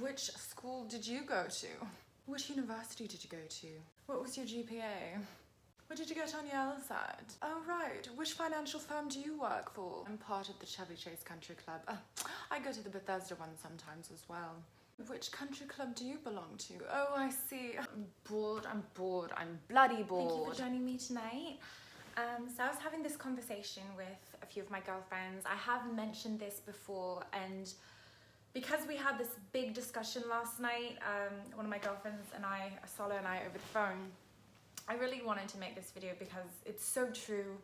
Which school did you go to? Which university did you go to? What was your GPA? What did you get on your LSAT? Oh right, which financial firm do you work for? I'm part of the Chevy Chase Country Club. I go to the Bethesda one sometimes as well. Which country club do you belong to? Oh, I see. I'm bored, I'm bloody bored. Thank you for joining me tonight. So I was having this conversation with a few of my girlfriends. I have mentioned this before, and because we had this big discussion last night, one of my girlfriends and I, Sala and I, over the phone, I really wanted to make this video because it's so true,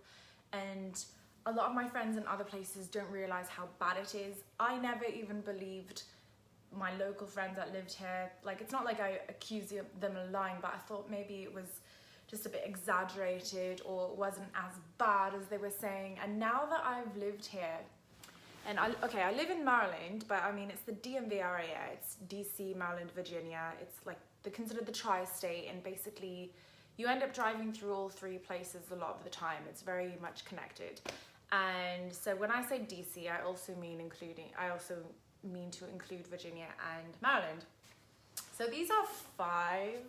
and a lot of my friends in other places don't realize how bad it is. I never even believed my local friends that lived here. Like, it's not like I accuse them of lying, but I thought maybe it was just a bit exaggerated or wasn't as bad as they were saying. And now that I've lived here, and I live in Maryland, but I mean, it's the DMV area. It's DC, Maryland, Virginia. It's like they're considered the tri-state, and basically you end up driving through all three places a lot of the time. It's very much connected. And so when I say DC, I also mean to include Virginia and Maryland. So these are five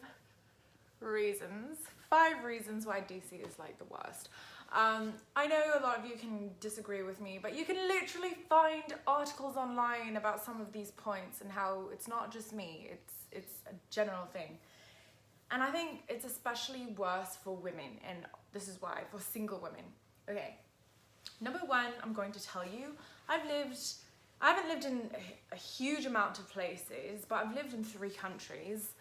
reasons why DC is like the worst. I know a lot of you can disagree with me, but you can literally find articles online about some of these points and how it's not just me, it's a general thing. And I think it's especially worse for women, and this is why, for single women. Okay, number one, I'm going to tell you, I haven't lived in a huge amount of places, but I've lived in 3 countries.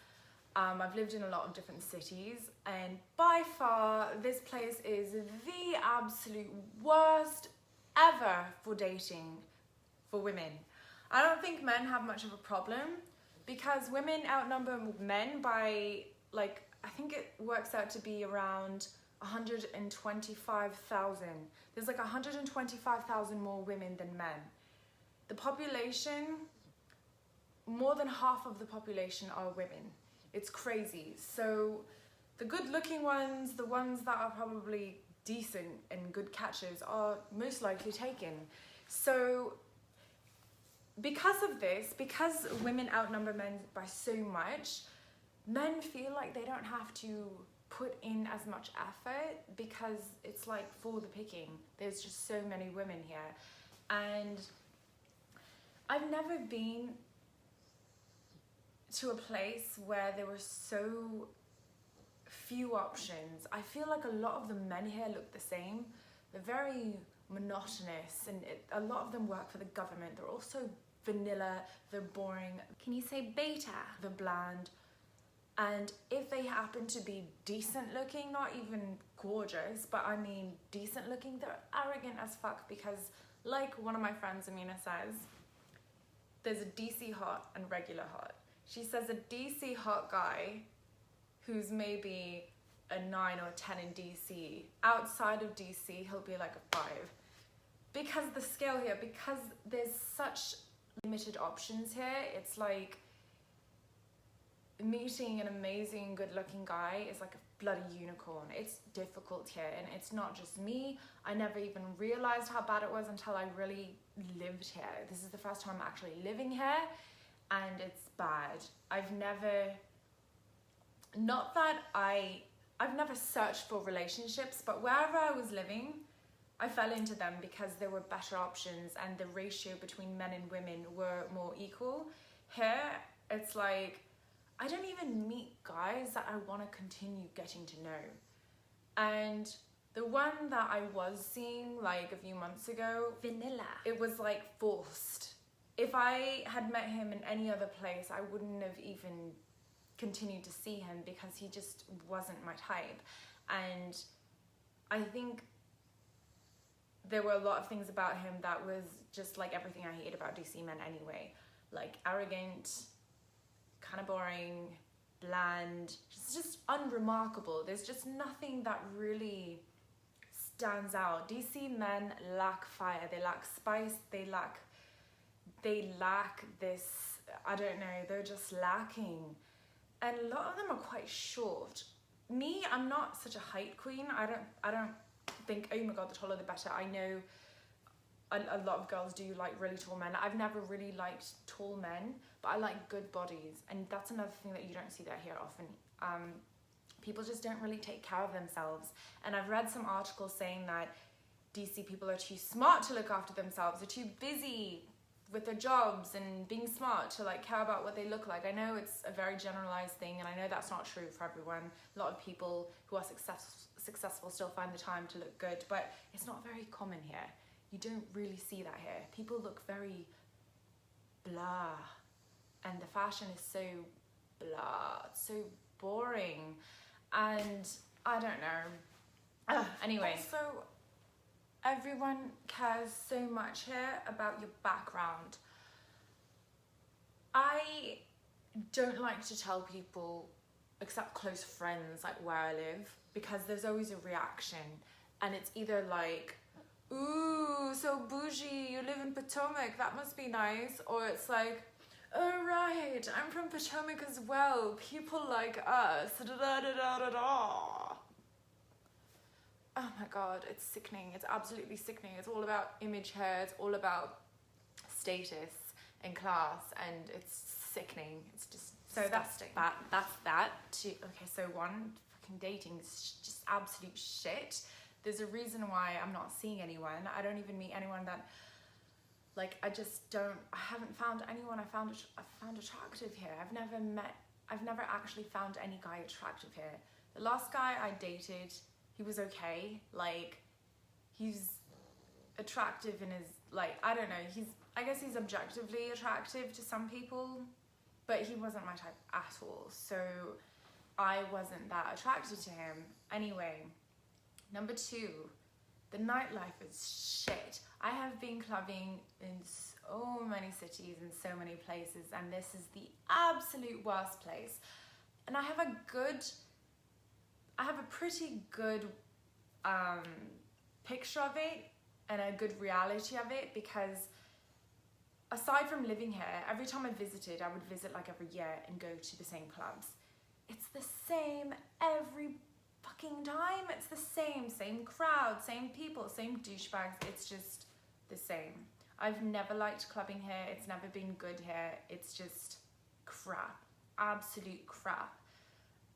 I've lived in a lot of different cities, and by far this place is the absolute worst ever for dating for women. I don't think men have much of a problem because women outnumber men by, like, I think it works out to be around 125,000. There's like 125,000 more women than men. The population, more than half of the population are women. It's crazy. So the good looking ones, the ones that are probably decent and good catches, are most likely taken. So because of this, because women outnumber men by so much, men feel like they don't have to put in as much effort because it's like for the picking. There's just so many women here. And I've never been to a place where there were so few options. I feel like a lot of the men here look the same. They're very monotonous, and a lot of them work for the government. They're also vanilla, they're boring. Can you say beta? They're bland. And if they happen to be decent looking, not even gorgeous, but I mean decent looking, they're arrogant as fuck because, like one of my friends, Amina, says, there's a DC hot and regular hot. She says a DC hot guy who's maybe a 9 or a 10 in DC, outside of DC, he'll be like a 5. Because the scale here, because there's such limited options here, it's like meeting an amazing, good-looking guy is like a bloody unicorn. It's difficult here, and it's not just me. I never even realized how bad it was until I really lived here. This is the first time I'm actually living here, and it's bad. I've never searched for relationships, but wherever I was living, I fell into them because there were better options and the ratio between men and women were more equal. Here, it's like, I don't even meet guys that I want to continue getting to know. And the one that I was seeing like a few months ago, vanilla. It was like forced. If I had met him in any other place, I wouldn't have even continued to see him because he just wasn't my type. And I think there were a lot of things about him that was just like everything I hate about DC men anyway. Like arrogant, kind of boring, bland, just unremarkable. There's just nothing that really stands out. DC men lack fire, they lack spice, they lack this, I don't know, they're just lacking. And a lot of them are quite short. Me, I'm not such a height queen. I don't think, oh my god, the taller the better. I know a lot of girls do like really tall men. I've never really liked tall men, but I like good bodies, and that's another thing that you don't see that here often. People just don't really take care of themselves, and I've read some articles saying that DC people are too smart to look after themselves. They're too busy with their jobs and being smart to like care about what they look like. I know it's a very generalized thing, and I know that's not true for everyone. A lot of people who are successful still find the time to look good, but it's not very common here. You don't really see that here. People look very blah, and the fashion is so blah, so boring, and I don't know. Anyway, so everyone cares so much here about your background. I don't like to tell people, except close friends, like where I live, because there's always a reaction, and it's either like, ooh, so bougie, you live in Potomac, that must be nice, or it's like, oh right, I'm from Potomac as well, people like us, da da da da da da. Oh my god, it's sickening. It's absolutely sickening. It's all about image here. It's all about status and class, and it's sickening. It's just disgusting. That's that. Okay, so one, fucking dating is just absolute shit. There's a reason why I'm not seeing anyone. I don't even meet anyone that, like, I haven't found anyone I found attractive here. I've never actually found any guy attractive here. The last guy I dated, he was okay. Like, he's attractive in his, like, I don't know, I guess he's objectively attractive to some people, but he wasn't my type at all, so I wasn't that attracted to him. Anyway, number 2, the nightlife is shit. I have been clubbing in so many cities and so many places, and this is the absolute worst place. And I have a pretty good picture of it and a good reality of it, because aside from living here, every time I visited, I would visit like every year and go to the same clubs. It's the same every fucking time. It's the same crowd, same people, same douchebags. It's just the same. I've never liked clubbing here. It's never been good here. It's just crap, absolute crap.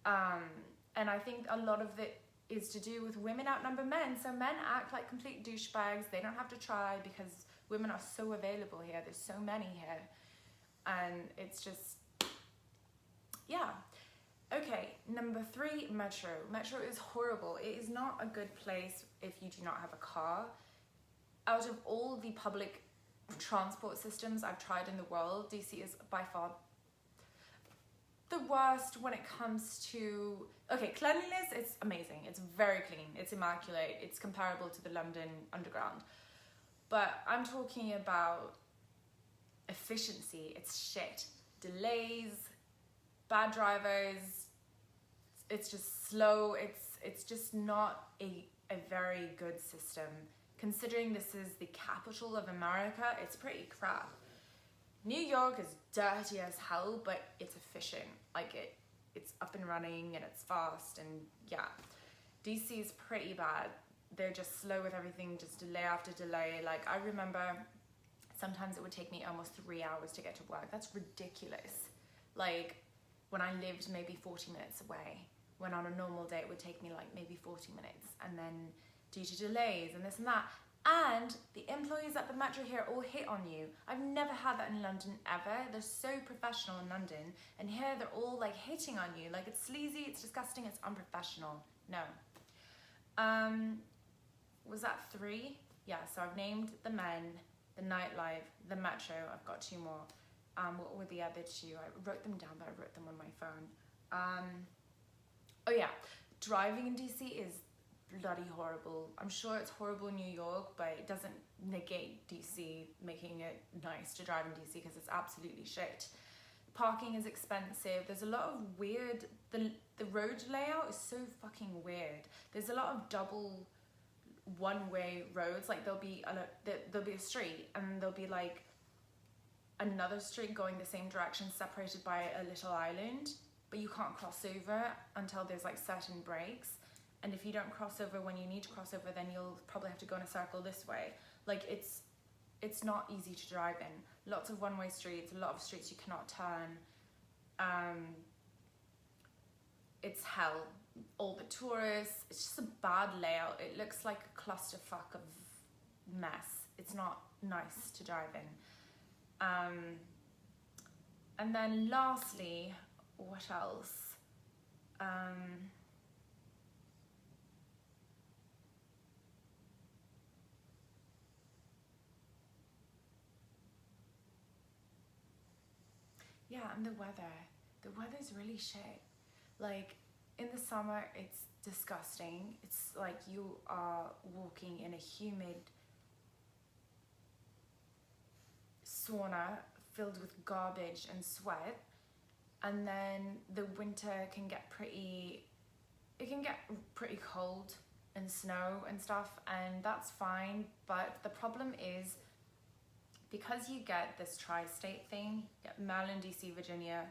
And I think a lot of it is to do with women outnumber men. So men act like complete douchebags. They don't have to try because women are so available here. There's so many here. And it's just, yeah. Okay, number 3, Metro. Metro is horrible. It is not a good place if you do not have a car. Out of all the public transport systems I've tried in the world, DC is by far the worst when it comes to, okay, cleanliness, it's amazing. It's very clean. It's immaculate. It's comparable to the London Underground. But I'm talking about efficiency. It's shit. Delays, bad drivers, it's just slow. It's just not a very good system. Considering this is the capital of America, it's pretty crap. New York is dirty as hell, but it's efficient. Like it's up and running and it's fast, and yeah. DC is pretty bad. They're just slow with everything, just delay after delay. Like, I remember sometimes it would take me almost 3 hours to get to work. That's ridiculous. Like, when I lived maybe 40 minutes away, when on a normal day it would take me like maybe 40 minutes, and then due to delays and this and that. And the employees at the Metro here all hit on you. I've never had that in London ever. They're so professional in London, and here they're all like hitting on you. Like, it's sleazy, it's disgusting, it's unprofessional. No. Was that 3? Yeah, so I've named the men, the nightlife, the Metro. I've got 2 more. What were the other 2? I wrote them down, but I wrote them on my phone. Oh yeah, driving in DC is bloody horrible. I'm sure it's horrible in New York, but it doesn't negate DC making it nice to drive in DC, because it's absolutely shit. Parking is expensive. There's a lot of weird, the road layout is so fucking weird. There's a lot of double one-way roads. Like, there'll be a street, and there'll be like another street going the same direction, separated by a little island, but you can't cross over until there's like certain breaks. And if you don't cross over when you need to cross over, then you'll probably have to go in a circle this way. Like, it's it's not easy to drive in. Lots of one-way streets, a lot of streets you cannot turn. It's hell. All the tourists, it's just a bad layout. It looks like a clusterfuck of mess. It's not nice to drive in. And then lastly, what else? Yeah, and the weather. The weather's really shit. Like, in the summer, it's disgusting. It's like you are walking in a humid sauna filled with garbage and sweat. And then the winter can get pretty cold and snow and stuff, and that's fine. But the problem is, because you get this tri-state thing, you get Maryland, DC, Virginia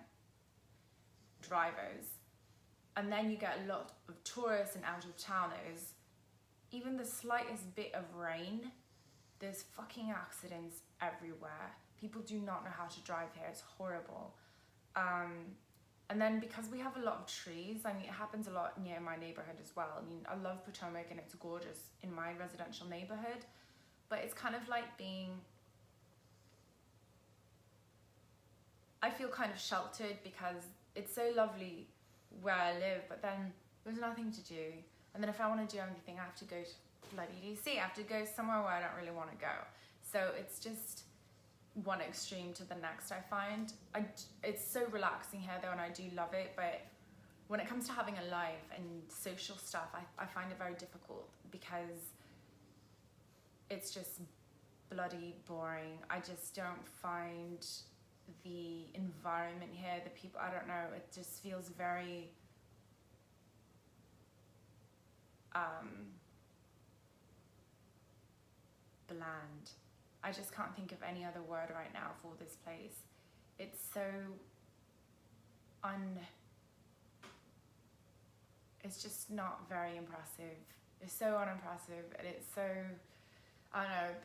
drivers, and then you get a lot of tourists and out-of-towners, even the slightest bit of rain, there's fucking accidents everywhere. People do not know how to drive here. It's horrible. And then because we have a lot of trees, I mean, it happens a lot near my neighborhood as well. I mean, I love Potomac and it's gorgeous in my residential neighborhood, but it's kind of like I feel kind of sheltered because it's so lovely where I live, but then there's nothing to do. And then if I want to do anything, I have to go to bloody DC. I have to go somewhere where I don't really want to go. So it's just one extreme to the next, I find. It's so relaxing here though, and I do love it, but when it comes to having a life and social stuff, I find it very difficult because it's just bloody boring. I just don't find the environment here, the people, I don't know, it just feels very bland. I just can't think of any other word right now for this place. It's so it's just not very impressive. It's so unimpressive, and it's so, I don't know.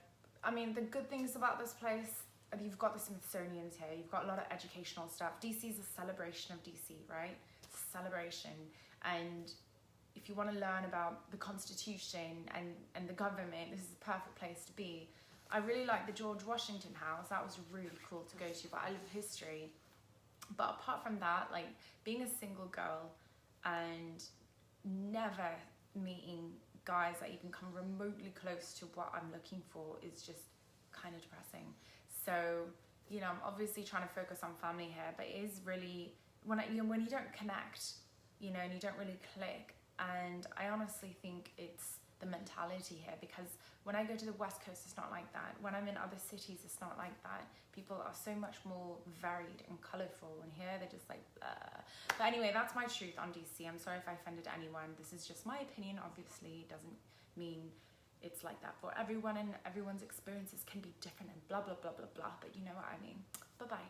I mean, the good things about this place, you've got the Smithsonian's here, you've got a lot of educational stuff. DC's a celebration of DC, right? It's a celebration, and if you want to learn about the Constitution and the government, this is the perfect place to be. I really like the George Washington House. That was really cool to go to, but I love history. But apart from that, like, being a single girl and never meeting guys that even come remotely close to what I'm looking for is just kind of depressing. So, you know, I'm obviously trying to focus on family here, but it is really, when you don't connect, you know, and you don't really click. And I honestly think it's the mentality here, because when I go to the West Coast, it's not like that. When I'm in other cities, it's not like that. People are so much more varied and colourful, and here they're just like, blah. But anyway, that's my truth on DC. I'm sorry if I offended anyone. This is just my opinion. Obviously, it doesn't mean it's like that for everyone, and everyone's experiences can be different and blah, blah, blah, blah, blah. But you know what I mean. Bye-bye.